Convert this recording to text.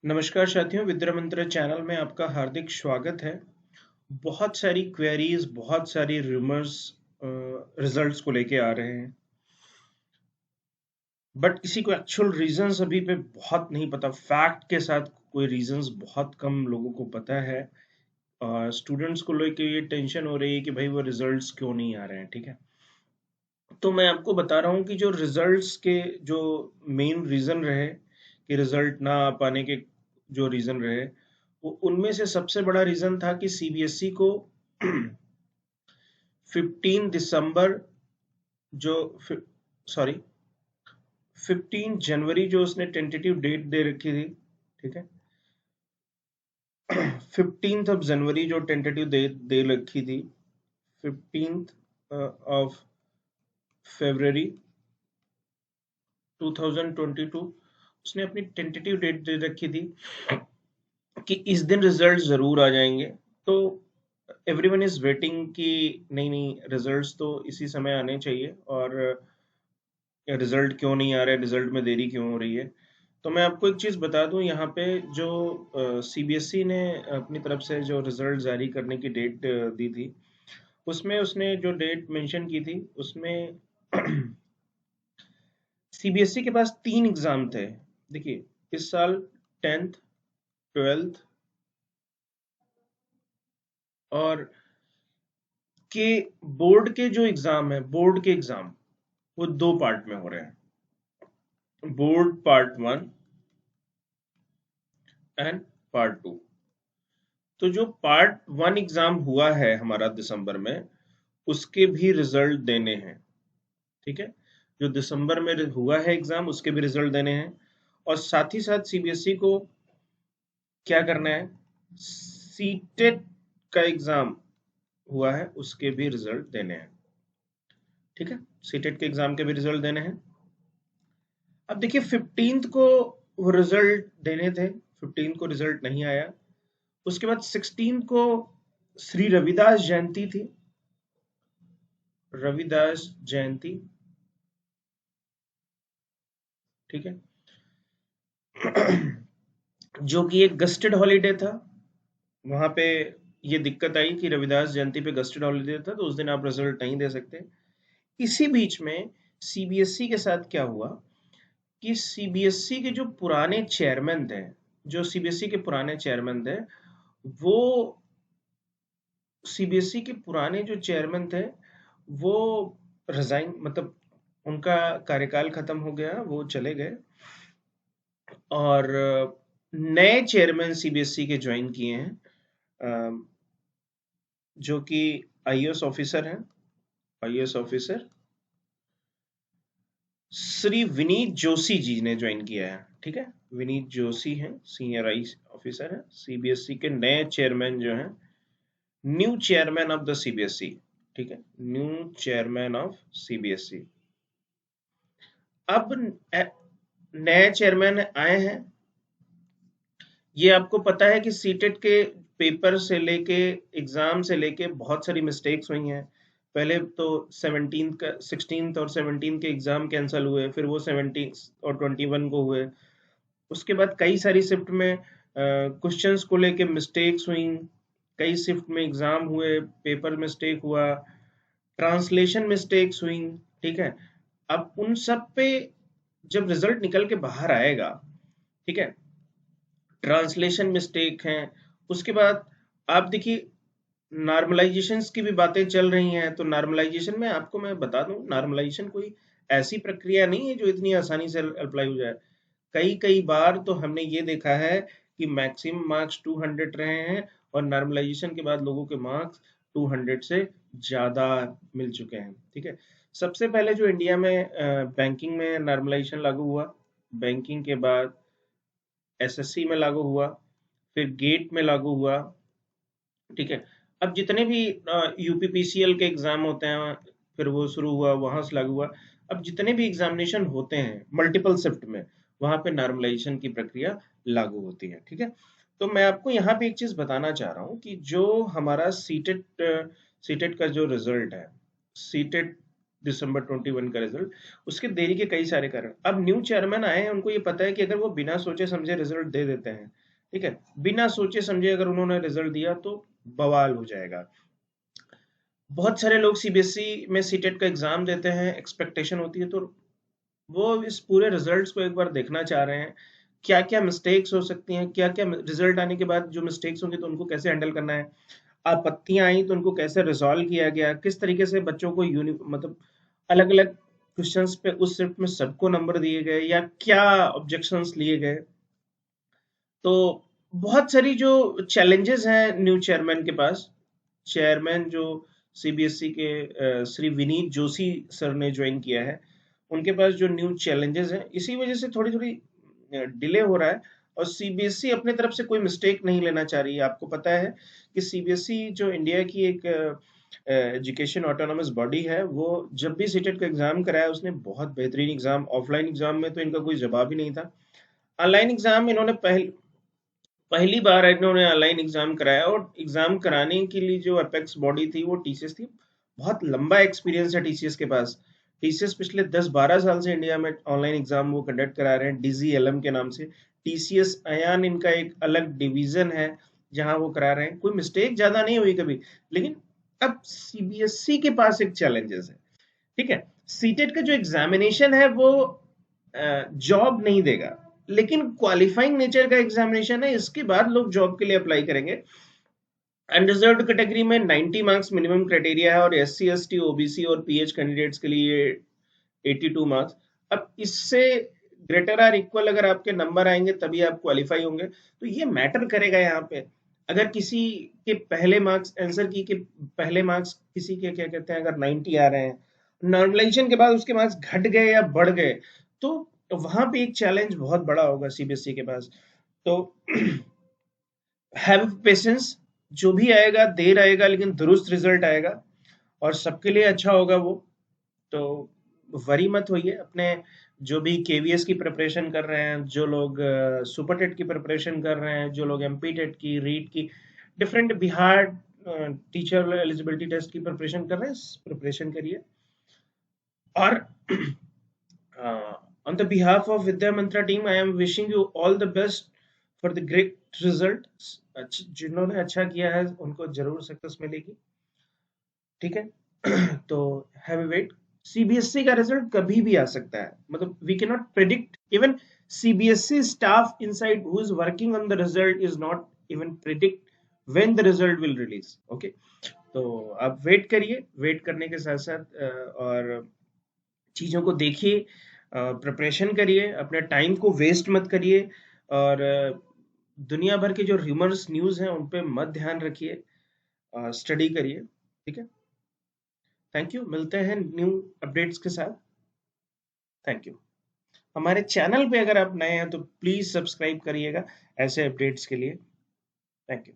नमस्कार साथियों, विद्या मंत्र चैनल में आपका हार्दिक स्वागत है। बहुत सारी क्वेरीज, बहुत सारी रूमर्स रिजल्ट्स को लेके आ रहे हैं, बट किसी को एक्चुअल रीजंस अभी पे बहुत नहीं पता। फैक्ट के साथ कोई रीजंस बहुत कम लोगों को पता है। स्टूडेंट्स को लेके ये टेंशन हो रही है कि भाई वो रिजल्ट्स क्यों नहीं आ रहे हैं। ठीक है, तो मैं आपको बता रहा हूँ कि जो रिजल्ट्स के जो मेन रीजन रहे कि रिजल्ट ना आ पाने के जो रीजन रहे, वो उनमें से सबसे बड़ा रीजन था कि सीबीएसई को 15 दिसंबर जो सॉरी 15 जनवरी जो उसने टेंटेटिव डेट दे रखी थी। ठीक है, 15th ऑफ जनवरी जो टेंटेटिव दे रखी थी, 15th ऑफ फरवरी 2022 उसने अपनी टेंटेटिव डेट दे रखी थी कि इस दिन रिजल्ट जरूर आ जाएंगे। तो एवरीवन इज वेटिंग कि नहीं नहीं, रिजल्ट्स तो इसी समय आने चाहिए, और रिजल्ट क्यों नहीं आ रहा है, रिजल्ट में देरी क्यों हो रही है। तो मैं आपको एक चीज बता दूं, यहाँ पे जो सीबीएसई ने अपनी तरफ से जो रिजल्ट जारी करने की डेट दी थी, उसमें उसने जो डेट मेंशन की थी उसमें सीबीएसई के पास 3 एग्जाम थे। देखिए, इस साल 10th, 12th और के बोर्ड के जो एग्जाम है, बोर्ड के एग्जाम वो 2 पार्ट में हो रहे हैं, बोर्ड पार्ट 1 एंड पार्ट 2। तो जो पार्ट 1 एग्जाम हुआ है हमारा दिसंबर में, उसके भी रिजल्ट देने हैं। ठीक है, जो दिसंबर में हुआ है एग्जाम, उसके भी रिजल्ट देने हैं, और साथ ही साथ सीबीएसई को क्या करना है, सीटेट का एग्जाम हुआ है उसके भी रिजल्ट देने हैं। ठीक है, सीटेट के एग्जाम के भी रिजल्ट देने हैं। अब देखिए, 15th को वो रिजल्ट देने थे, 15th को रिजल्ट नहीं आया। उसके बाद 16th को श्री रविदास जयंती थी, रविदास जयंती। ठीक है, जो कि एक गस्टेड हॉलीडे था। वहां पे ये दिक्कत आई कि रविदास जयंती पे गस्टेड हॉलीडे था, तो उस दिन आप रिजल्ट नहीं दे सकते। इसी बीच में सीबीएसई के साथ क्या हुआ कि सीबीएसई के जो पुराने चेयरमैन थे, जो सीबीएसई के पुराने चेयरमैन थे, वो सीबीएसई के पुराने जो चेयरमैन थे, वो रिजाइन, मतलब उनका कार्यकाल खत्म हो गया, वो चले गए, और नए चेयरमैन सीबीएसई के ज्वाइन किए हैं, जो कि आईएएस ऑफिसर हैं, आईएएस ऑफिसर श्री विनीत जोशी जी ने ज्वाइन किया है। ठीक है, विनीत जोशी हैं, सीनियर आई ऑफिसर हैं, सीबीएसई के नए चेयरमैन जो हैं, new chairman of the CBSE. ठीक है, न्यू चेयरमैन ऑफ सीबीएसई। अब नए चेयरमैन आए हैं। ये आपको पता है कि सीटेट के पेपर से लेके, एग्जाम से लेके बहुत सारी मिस्टेक्स हुई हैं। पहले तो 17 का 16th और 17 के एग्जाम कैंसिल हुए, फिर वो 17 और 21 को हुए। उसके बाद कई सारी शिफ्ट में क्वेश्चंस को लेके मिस्टेक्स हुई, कई शिफ्ट में एग्जाम हुए, पेपर मिस्टेक हुआ, ट्रांसलेशन मिस्टेक्स हुई। ठीक है, अब उन सब पे जब रिजल्ट निकल के बाहर आएगा, ठीक है, ट्रांसलेशन मिस्टेक हैं। उसके बाद आप देखिए, नॉर्मलाइजेशंस की भी बातें चल रही हैं। तो नॉर्मलाइजेशन में आपको मैं बता दूं, नॉर्मलाइजेशन कोई ऐसी प्रक्रिया नहीं है जो इतनी आसानी से अप्लाई हो जाए। कई कई बार तो हमने ये देखा है कि मैक्सिमम मार्क्स 200 रहे हैं, और नॉर्मलाइजेशन के बाद लोगों के मार्क्स 200 से ज्यादा मिल चुके हैं। ठीक है, सबसे पहले जो इंडिया में बैंकिंग में नॉर्मलाइजेशन लागू हुआ, बैंकिंग के बाद एसएससी में लागू हुआ, फिर गेट में लागू हुआ। ठीक है, अब जितने भी यूपीपीसीएल के एग्जाम होते हैं, फिर वो शुरू हुआ, वहां से लागू हुआ। अब जितने भी एग्जामिनेशन होते हैं मल्टीपल शिफ्ट में, वहां पे नॉर्मलाइजेशन की प्रक्रिया लागू होती है। ठीक है, तो मैं आपको यहाँ पे एक चीज बताना चाह रहा हूँ कि जो हमारा सीटेट सीटेट का जो रिजल्ट है, सीटेट दिसंबर 21 का रिजल्ट, उसके देरी के कई सारे कारण। अब न्यू चेयरमैन आए हैं, उनको ये पता है कि अगर वो बिना सोचे समझे रिजल्ट दे देते हैं, ठीक है, बिना सोचे समझे अगर उन्होंने रिजल्ट दिया तो बवाल हो जाएगा। बहुत सारे लोग सीबीएसई में सीटेट का एग्जाम देते हैं, एक्सपेक्टेशन होती है, तो वो इस पूरे रिजल्ट्स को एक बार देखना चाह रहे हैं, क्या क्या मिस्टेक्स हो सकती हैं, क्या क्या रिजल्ट आने के बाद जो मिस्टेक्स होंगी तो उनको कैसे हैंडल करना है, आपत्तियां आई तो उनको कैसे रिजॉल्व किया गया, किस तरीके से बच्चों को मतलब अलग अलग क्वेश्चंस पे उस शिफ्ट में सबको नंबर दिए गए या क्या ऑब्जेक्शंस लिए गए। तो बहुत सारी जो चैलेंजेस हैं न्यू चेयरमैन के पास, चेयरमैन जो सीबीएसई के श्री विनीत जोशी सर ने ज्वाइन किया है, उनके पास जो न्यू चैलेंजेस हैं, इसी वजह से थोड़ी थोड़ी डिले हो रहा है। और सीबीएसई अपने तरफ से कोई मिस्टेक नहीं लेना चाह रही है। आपको पता है कि सीबीएसई जो इंडिया की एक एजुकेशन ऑटोनोमस बॉडी है, वो जब भी सीटेट का एग्जाम कराया उसने बहुत बेहतरीन एग्जाम, ऑफलाइन एग्जाम में तो इनका कोई जवाब ही नहीं था। ऑनलाइन एग्जाम इन्होंने पहली बार इन्होंने ऑनलाइन एग्जाम कराया, और एग्जाम कराने के लिए जो अपेक्स बॉडी थी वो टीसीएस थी। बहुत लंबा एक्सपीरियंस है टीसीएस के पास। टीसीएस पिछले 10-12 साल से इंडिया में ऑनलाइन एग्जाम वो कंडक्ट करा रहे हैं डीजीएलएम के नाम से। टीसीएस अयान इनका एक अलग डिवीजन है जहां वो करा रहे हैं। कोई मिस्टेक ज्यादा नहीं हुई कभी, लेकिन अब सीबीएसई के पास एक चैलेंजेस है, ठीक है। सीटेट का जो एग्जामिनेशन है वो जॉब नहीं देगा, लेकिन क्वालिफाइंग नेचर का एग्जामिनेशन है, इसके बाद लोग जॉब के लिए अप्लाई करेंगे। अनरिजर्व्ड कैटेगरी में 90 मार्क्स मिनिमम क्राइटेरिया है, और एससी एसटी ओबीसी और पीएच कैंडिडेट्स के लिए 82 मार्क्स। अब इससे ग्रेटर आर इक्वल अगर आपके नंबर आएंगे तभी आप क्वालिफाई होंगे, तो ये मैटर करेगा यहाँ पे। अगर किसी के पहले मार्क्स आंसर की के पहले मार्क्स किसी के क्या कहते हैं अगर 90 आ रहे हैं, नॉर्मलाइजेशन के बाद उसके मार्क्स घट गए या बढ़ गए, तो वहां पे एक चैलेंज बहुत बड़ा होगा सीबीएसई के पास। तो हैव पेशेंस, जो भी आएगा देर आएगा लेकिन दुरुस्त रिजल्ट आएगा और सबके लिए अच्छा होगा वो। तो वरी मत होइए। अपने जो भी केवीएस की प्रिपरेशन कर रहे हैं, जो लोग सुपर टेट की प्रिपरेशन कर रहे हैं, जो लोग एमपी टेट की, रीट की, different Bihar teacher eligibility test की प्रिपरेशन कर रहे हैं, प्रिपरेशन करिए। और on the behalf of Vidya Mantra team, I am wishing you all the best for the great result. जिन्होंने अच्छा किया है उनको जरूर सक्सेस मिलेगी, ठीक है। तो हैव अ वेट। सीबीएसई का रिजल्ट कभी भी आ सकता है, मतलब we can not predict. Even CBSE staff inside who is working on the result is not even predict when the result will release. Okay, तो आप वेट करिए, वेट करने के साथ साथ और चीजों को देखिए, प्रिपरेशन करिए, अपने टाइम को वेस्ट मत करिए, और दुनिया भर के जो र्यूमर्स न्यूज हैं उन पे मत ध्यान रखिए, स्टडी करिए, ठीक है। थैंक यू, मिलते हैं न्यू अपडेट्स के साथ। Thank you. हमारे चैनल पे अगर आप नए हैं तो प्लीज सब्सक्राइब करिएगा ऐसे अपडेट्स के लिए। Thank you.